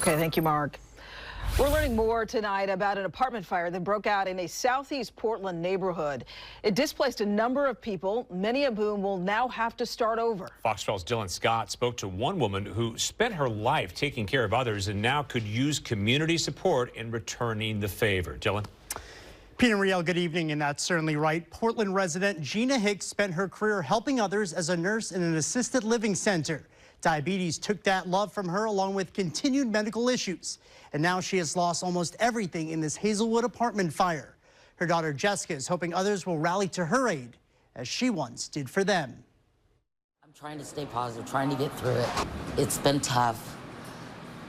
Okay, thank you, Mark. We're learning more tonight about an apartment fire that broke out in a southeast Portland neighborhood. It displaced a number of people, many of whom will now have to start over. Fox 12's Dylan Scott spoke to one woman who spent her life taking care of others and now could use community support in returning the favor. Dylan? Pete and Riel, good evening, and that's certainly right. Portland resident Gina Hicks spent her career helping others as a nurse in an assisted living center. Diabetes took that love from her along with continued medical issues. And now she has lost almost everything in this Hazelwood apartment fire. Her daughter Jessica is hoping others will rally to her aid as she once did for them. I'm trying to stay positive, trying to get through it. It's been tough.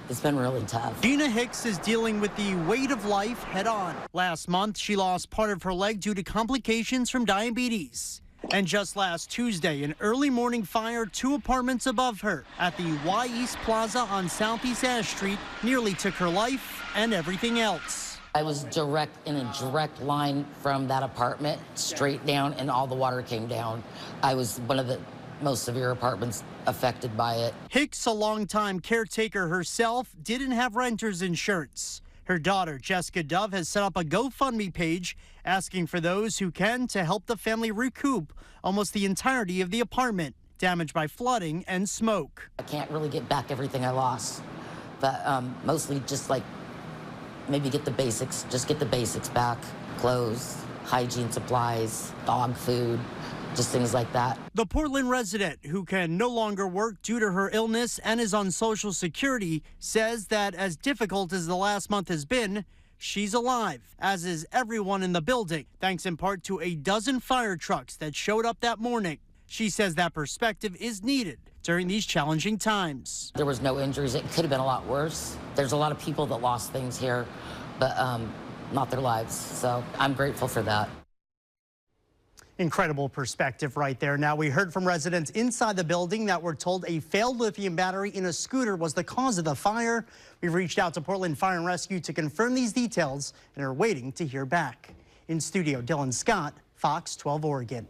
It's been really tough. Gina Hicks is dealing with the weight of life head on. Last month, she lost part of her leg due to complications from diabetes. And just last Tuesday, an early morning fire 2 apartments above her at the Y East Plaza on Southeast Ash Street nearly took her life and everything else. I was in a direct line from that apartment straight down, and all the water came down. I was one of the most severe apartments affected by it. Hicks, a longtime caretaker herself, didn't have renter's insurance. Her daughter, Jessica Dove, has set up a GoFundMe page asking for those who can to help the family recoup almost the entirety of the apartment, damaged by flooding and smoke. I can't really get back everything I lost, but mostly just like maybe get the basics, just get the basics back. Clothes, hygiene supplies, dog food, just things like that. The Portland resident, who can no longer work due to her illness and is on Social Security, says that as difficult as the last month has been, she's alive, as is everyone in the building, thanks in part to a dozen fire trucks that showed up that morning. She says that perspective is needed during these challenging times. There was no injuries. It could have been a lot worse. There's a lot of people that lost things here, but not their lives. So I'm grateful for that. Incredible perspective right there. Now, we heard from residents inside the building that were told a failed lithium battery in a scooter was the cause of the fire. We've reached out to Portland Fire and Rescue to confirm these details and are waiting to hear back. In studio, Dylan Scott, Fox 12 Oregon.